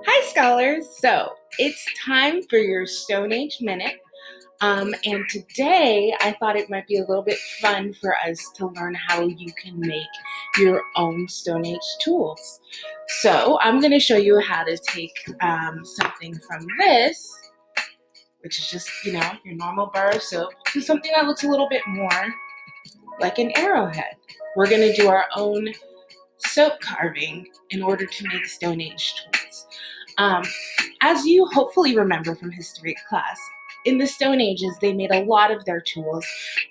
Hi, scholars. So it's time for your Stone Age Minute. And today I thought it might be a little bit fun for us to learn how you can make your own Stone Age tools. So I'm going to show you how to take something from this, which is just, your normal bar of soap, to something that looks a little bit more like an arrowhead. We're going to do our own soap carving in order to make Stone Age tools. As you hopefully remember from history class, in the Stone Ages, they made a lot of their tools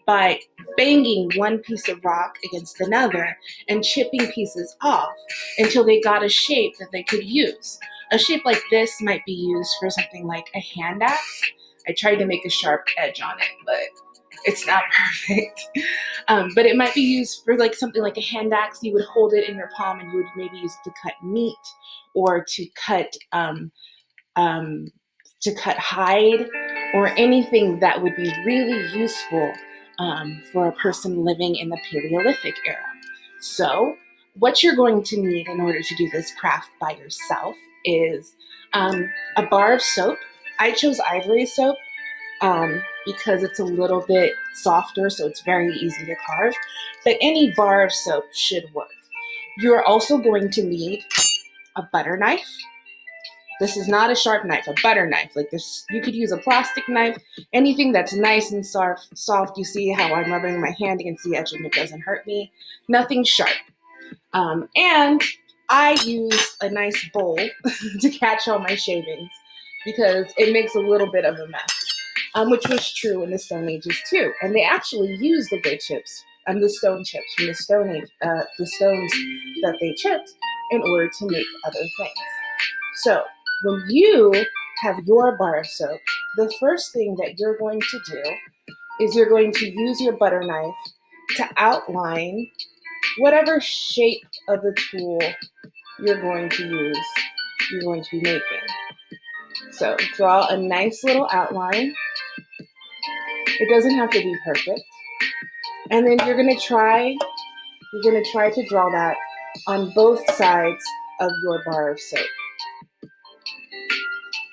by banging one piece of rock against another and chipping pieces off until they got a shape that they could use. A shape like this might be used for something like a hand axe. I tried to make a sharp edge on it, but it's not perfect. But it might be used for like something like a hand axe. You would hold it in your palm and you would maybe use it to cut meat or to cut hide or anything that would be really useful for a person living in the Paleolithic era. So what you're going to need in order to do this craft by yourself is a bar of soap. I chose ivory soap because it's a little bit softer, so it's very easy to carve. But any bar of soap should work. You're also going to need a butter knife. This is not a sharp knife, a butter knife. Like this, you could use a plastic knife, anything that's nice and soft. You see how I'm rubbing my hand against the edge and it doesn't hurt me. Nothing sharp. And I use a nice bowl to catch all my shavings because it makes a little bit of a mess, which was true in the Stone Ages too. And they actually used the wood chips and the stone chips from the Stone Age, the stones that they chipped in order to make other things. So when you have your bar of soap, the first thing that you're going to do is you're going to use your butter knife to outline whatever shape of the tool you're going to be making. So draw a nice little outline. It doesn't have to be perfect. And then you're gonna try to draw that on both sides of your bar of soap.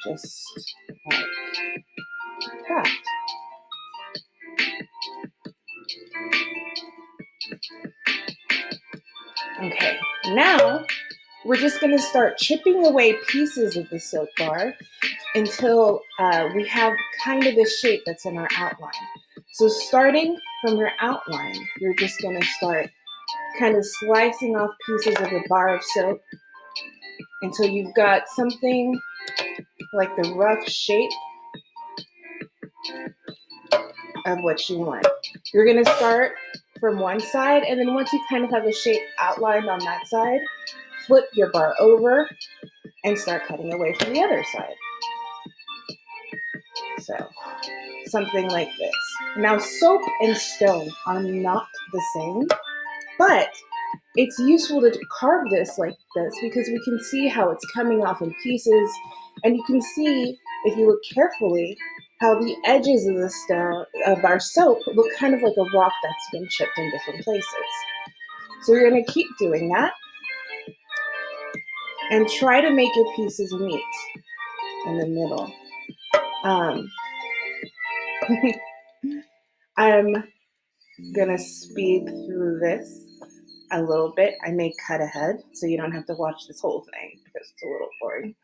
Just like that. Okay, now we're just going to start chipping away pieces of the soap bar until we have kind of the shape that's in our outline. So starting from your outline, you're just going to start kind of slicing off pieces of the bar of soap until you've got something like the rough shape of what you want. You're going to start from one side, and then once you kind of have the shape outlined on that side, flip your bar over and start cutting away from the other side. So, something like this. Now, soap and stone are not the same, but it's useful to carve this like this because we can see how it's coming off in pieces, and you can see, if you look carefully, how the edges of the stone of our soap look kind of like a rock that's been chipped in different places. So you're going to keep doing that and try to make your pieces meet in the middle. I'm gonna speed through this a little bit. I may cut ahead so you don't have to watch this whole thing because it's a little boring.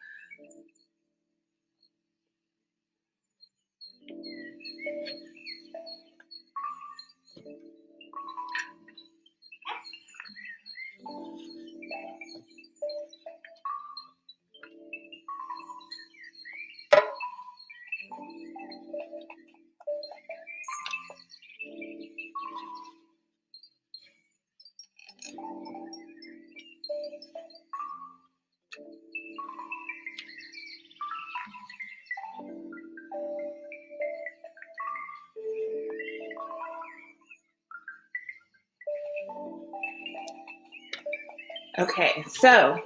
Okay, so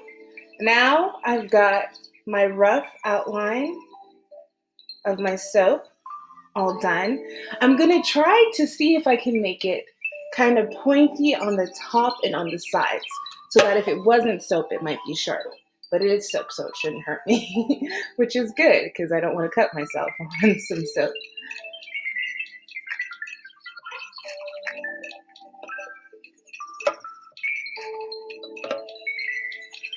now I've got my rough outline of my soap all done. I'm gonna try to see if I can make it kind of pointy on the top and on the sides so that if it wasn't soap, it might be sharp. but it is soap, so it shouldn't hurt me, which is good because I don't want to cut myself on some soap.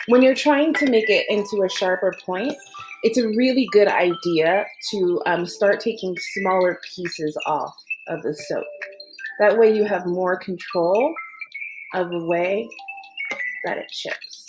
When you're trying to make it into a sharper point, it's a really good idea to start taking smaller pieces off of the soap. That way you have more control of the way that it chips.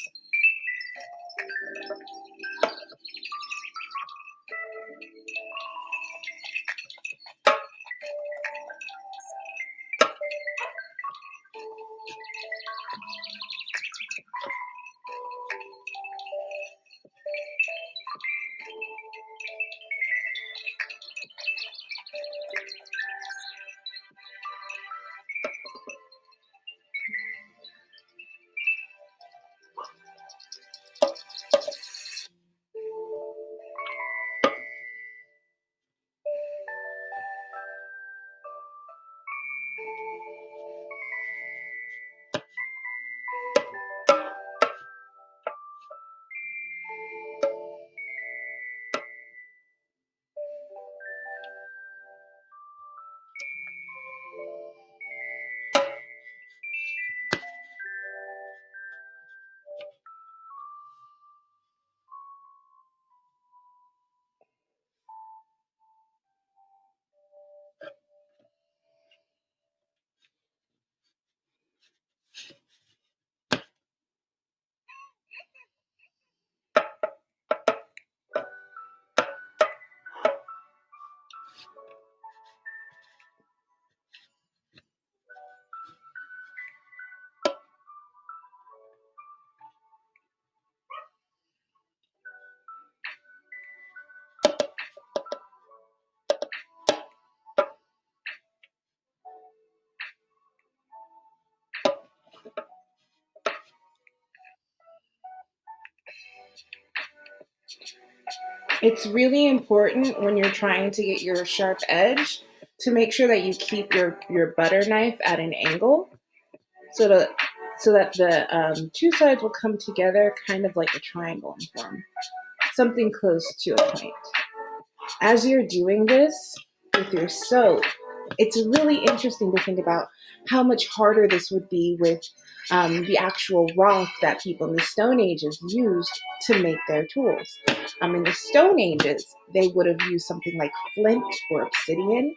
It's really important when you're trying to get your sharp edge to make sure that you keep your butter knife at an angle so that the two sides will come together kind of like a triangle in form, something close to a point. As you're doing this with your soap, it's really interesting to think about how much harder this would be with the actual rock that people in the Stone Ages used to make their tools. In the Stone Ages, they would have used something like flint or obsidian,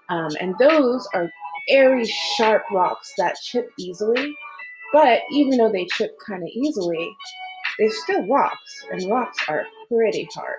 and those are very sharp rocks that chip easily. But even though they chip kind of easily, they're still rocks, and rocks are pretty hard.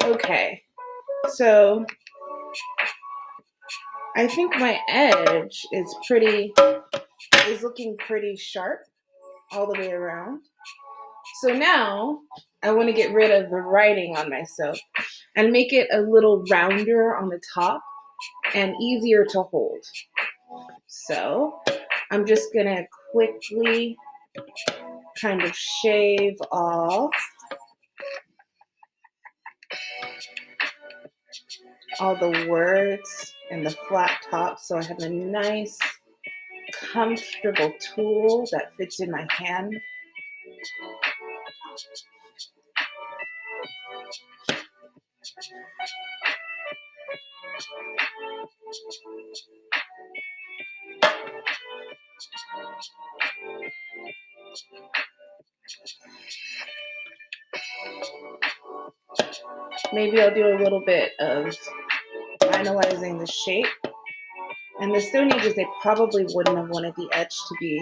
Okay, so I think my edge is looking pretty sharp all the way around. So now I want to get rid of the writing on my soap and make it a little rounder on the top and easier to hold. So I'm just gonna quickly kind of shave off all the words and the flat top so I have a nice comfortable tool that fits in my hand. maybe I'll do a little bit of finalizing the shape. And the Stone Ages, they probably wouldn't have wanted the edge to be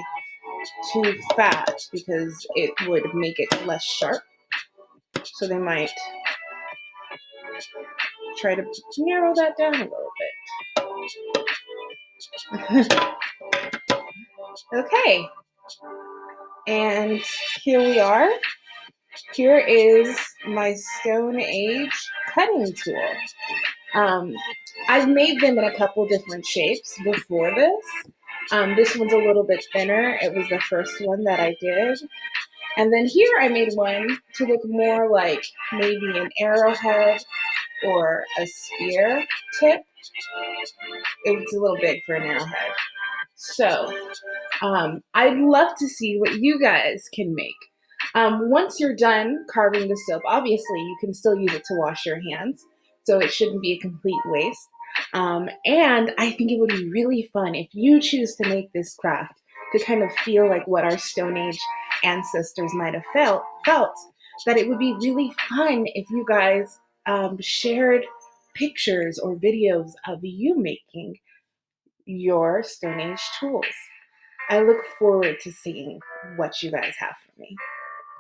too fat because it would make it less sharp. So they might try to narrow that down a little bit. Okay. And here we are. Here is my Stone Age cutting tool. I've made them in a couple different shapes before this. This one's a little bit thinner. It was the first one that I did. And then here I made one to look more like maybe an arrowhead or a spear tip. It was a little big for an arrowhead. So I'd love to see what you guys can make. Once you're done carving the soap, obviously you can still use it to wash your hands, so it shouldn't be a complete waste. And I think it would be really fun if you choose to make this craft to kind of feel like what our Stone Age ancestors might have felt, that it would be really fun if you guys shared pictures or videos of you making your Stone Age tools. I look forward to seeing what you guys have for me.